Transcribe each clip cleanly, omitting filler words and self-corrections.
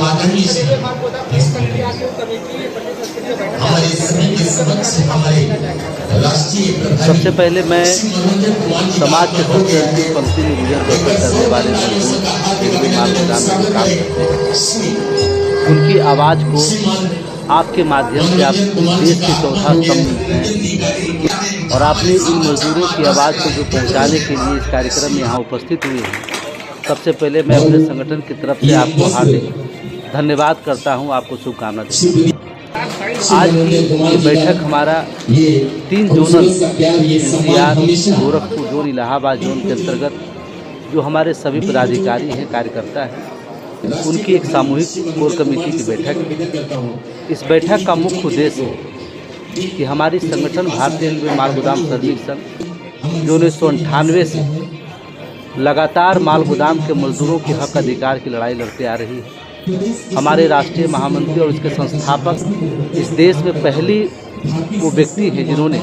आदरणीय से हमारे सभी के समक्ष हमारे राष्ट्रीय प्रधान सबसे पहले मैं समाज के सबसे अंतिम पंक्ति में गुजर बसर करने वाले मजदूर मालगोदाम में काम करते हैं, उनकी आवाज़ को आपके माध्यम से आप देश के चौथा स्तंभ हैं और आपने इन मजदूरों की आवाज़ को जो पहुंचाने के लिए इस कार्यक्रम में यहाँ उपस्थित हुए हैं, सबसे पहले मैं अपने संगठन की तरफ से आपको हार्दिक धन्यवाद करता हूँ, आपको शुभकामना देता हूँ। आज की ये बैठक हमारा 3 zonal NCR, Gorakhpur zone, Allahabad zone के अंतर्गत जो हमारे सभी पदाधिकारी हैं, कार्यकर्ता हैं, उनकी एक सामूहिक कोर कमेटी की बैठक है। इस बैठक का मुख्य उद्देश्य है कि हमारी संगठन भारतीय रेलवे मालगोदाम श्रमिक संघ जो 1998 से लगातार मालगोदाम के मजदूरों के हक अधिकार की लड़ाई लड़ते आ रही है। हमारे राष्ट्रीय महामंत्री और उसके संस्थापक इस देश में पहली वो व्यक्ति हैं जिन्होंने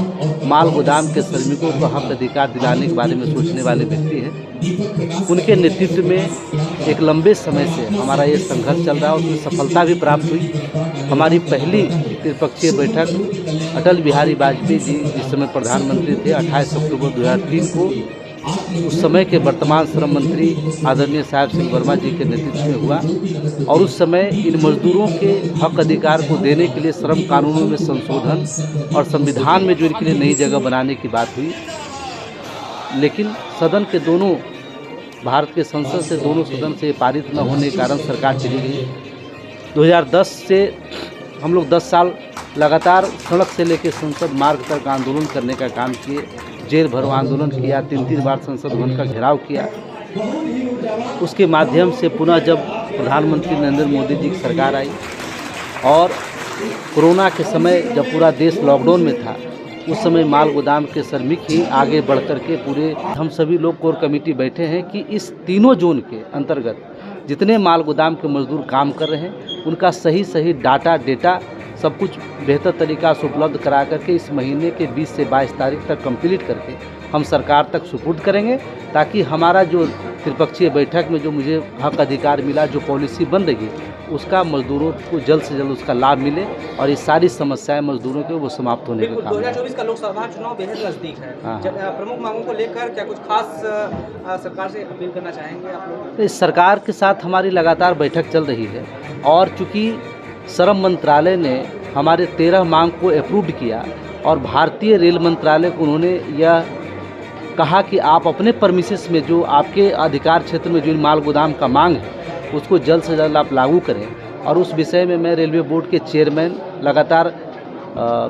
मालगोदाम के श्रमिकों को हक अधिकार दिलाने के बारे में सोचने वाले व्यक्ति हैं। उनके नेतृत्व में एक लंबे समय से हमारा ये संघर्ष चल रहा है, उसमें सफलता भी प्राप्त हुई। हमारी पहली त्रिपक्षीय बैठक अटल बिहारी वाजपेयी जी जिस समय प्रधानमंत्री थे 28 अक्टूबर 2003 को उस समय के वर्तमान श्रम मंत्री आदरणीय साहब सिंह वर्मा जी के नेतृत्व में हुआ और उस समय इन मजदूरों के हक अधिकार को देने के लिए श्रम कानूनों में संशोधन और संविधान में जो इनके लिए नई जगह बनाने की बात हुई। लेकिन सदन के दोनों, भारत के संसद से दोनों सदन से पारित न होने के कारण सरकार चली गई। 2010 से हम लोग 10 साल लगातार सड़क से लेकर संसद मार्ग तक आंदोलन करने का काम किए, जेल भरो आंदोलन किया, 3 बार संसद भवन का घेराव किया। उसके माध्यम से पुनः जब प्रधानमंत्री नरेंद्र मोदी जी की सरकार आई और कोरोना के समय जब पूरा देश लॉकडाउन में था, उस समय मालगोदाम के श्रमिक ही आगे बढ़ कर के पूरे हम सभी लोग कोर कमेटी बैठे हैं कि इस तीनों जोन के अंतर्गत जितने मालगोदाम के मजदूर काम कर रहे हैं उनका सही डेटा सब कुछ बेहतर तरीक़ा से उपलब्ध करा करके इस महीने के 20 से 22 तारीख तक कंप्लीट करके हम सरकार तक सुपुर्द करेंगे, ताकि हमारा जो त्रिपक्षीय बैठक में जो मुझे हक अधिकार मिला, जो पॉलिसी बन रही है, उसका मजदूरों को जल्द से जल्द उसका लाभ मिले और ये सारी समस्याएं मजदूरों के वो समाप्त होने का काम। 2024 का लोकसभा चुनाव बेहद नज़दीक है। प्रमुख मांगों को लेकर क्या कुछ खास सरकार से अपील करना चाहेंगे आप लोग? इस सरकार के साथ हमारी लगातार बैठक चल रही है और चूँकि श्रम मंत्रालय ने हमारे 13 मांग को अप्रूव्ड किया और भारतीय रेल मंत्रालय को उन्होंने यह कहा कि आप अपने परमिसेस में जो आपके अधिकार क्षेत्र में जो मालगोदाम का मांग है उसको जल्द से जल्द आप लागू करें। और उस विषय में मैं रेलवे बोर्ड के चेयरमैन लगातार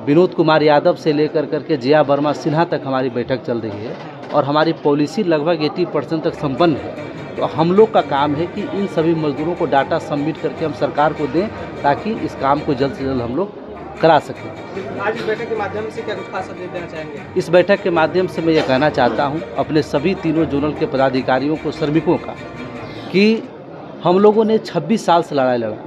विनोद कुमार यादव से लेकर करके जया वर्मा सिन्हा तक हमारी बैठक चल रही है और हमारी पॉलिसी लगभग 80% तक संपन्न है। तो हम लोग का काम है कि इन सभी मजदूरों को डाटा सबमिट करके हम सरकार को दें ताकि इस काम को जल्द से जल्द हम लोग करा सकें। आज इस बैठक के माध्यम से क्या कुछ खास संदेश देना चाहेंगे? इस बैठक के माध्यम से मैं ये कहना चाहता हूँ अपने सभी तीनों जोनल के पदाधिकारियों को, श्रमिकों का, कि हम लोगों ने 26 साल से लड़ाई लड़ा।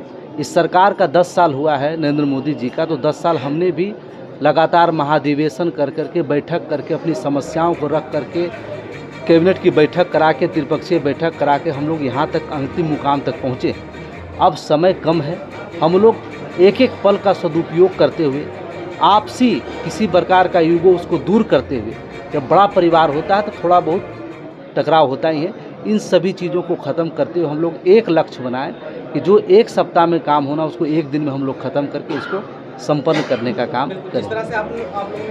इस सरकार का 10 साल हुआ है नरेंद्र मोदी जी का, तो 10 साल हमने भी लगातार महाधिवेशन कर करके बैठक करके अपनी समस्याओं को रख करके कैबिनेट की बैठक करा के, त्रिपक्षीय बैठक करा के हम लोग यहाँ तक अंतिम मुकाम तक पहुँचे। अब समय कम है, हम लोग एक एक पल का सदुपयोग करते हुए आपसी किसी प्रकार का युगो उसको दूर करते हुए, जब बड़ा परिवार होता है तो थोड़ा बहुत टकराव होता ही है, इन सभी चीज़ों को ख़त्म करते हुए हम लोग एक लक्ष्य बनाएं कि जो एक सप्ताह में काम होना उसको एक दिन में हम लोग ख़त्म करके इसको संपन्न करने का काम करें। इस तरह से आप लोगों ने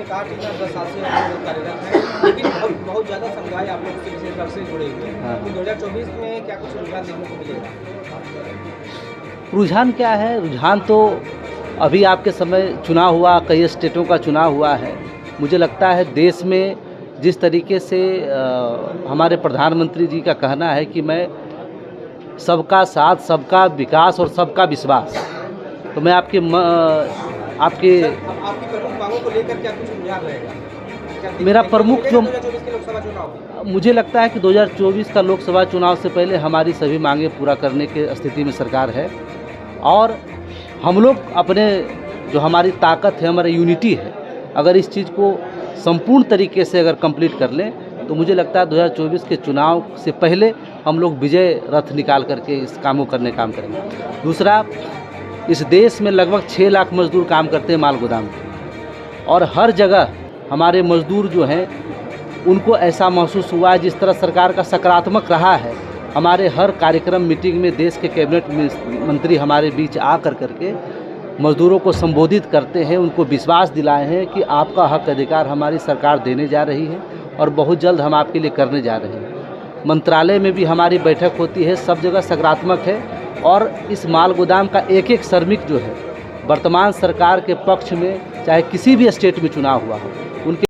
कहा कि 10 साल से आप लोग कार्यरत हैं, लेकिन बहुत ज़्यादा समुदाय आप लोग से विशेष रूप से जुड़े हुए हैं। तो 2024 में क्या कुछ रुझान देखने को मिलेगा? रुझान क्या है? रुझान तो अभी आपके समय चुनाव हुआ, कई स्टेटों का चुनाव हुआ है। मुझे लगता है देश में जिस तरीके से हमारे प्रधानमंत्री जी का कहना है कि मैं सबका साथ, सबका विकास और सबका विश्वास, तो मैं आपकी प्रमुख मांगों को लेकर क्या कुछ रुझान रहेगा? मेरा प्रमुख जो 2024 के लोकसभा चुनाव, मुझे लगता है कि 2024 का लोकसभा चुनाव से पहले हमारी सभी मांगें पूरा करने की स्थिति में सरकार है और हम लोग अपने जो हमारी ताकत है, हमारी यूनिटी है, अगर इस चीज़ को संपूर्ण तरीके से अगर कंप्लीट कर लें तो मुझे लगता है 2024 के चुनाव से पहले हम लोग विजय रथ निकाल करके इस कामों करने काम करेंगे। दूसरा, इस देश में लगभग 6 लाख मजदूर काम करते हैं माल गोदाम में, और हर जगह हमारे मजदूर जो हैं उनको ऐसा महसूस हुआ है, जिस तरह सरकार का सकारात्मक रहा है, हमारे हर कार्यक्रम मीटिंग में देश के कैबिनेट मंत्री हमारे बीच आ करके मजदूरों को संबोधित करते हैं, उनको विश्वास दिलाए हैं कि आपका हक अधिकार हमारी सरकार देने जा रही है और बहुत जल्द हम आपके लिए करने जा रहे हैं। मंत्रालय में भी हमारी बैठक होती है, सब जगह सकारात्मक है, और इस माल गोदाम का एक एक श्रमिक जो है वर्तमान सरकार के पक्ष में, चाहे किसी भी स्टेट में चुनाव हुआ हो, उनके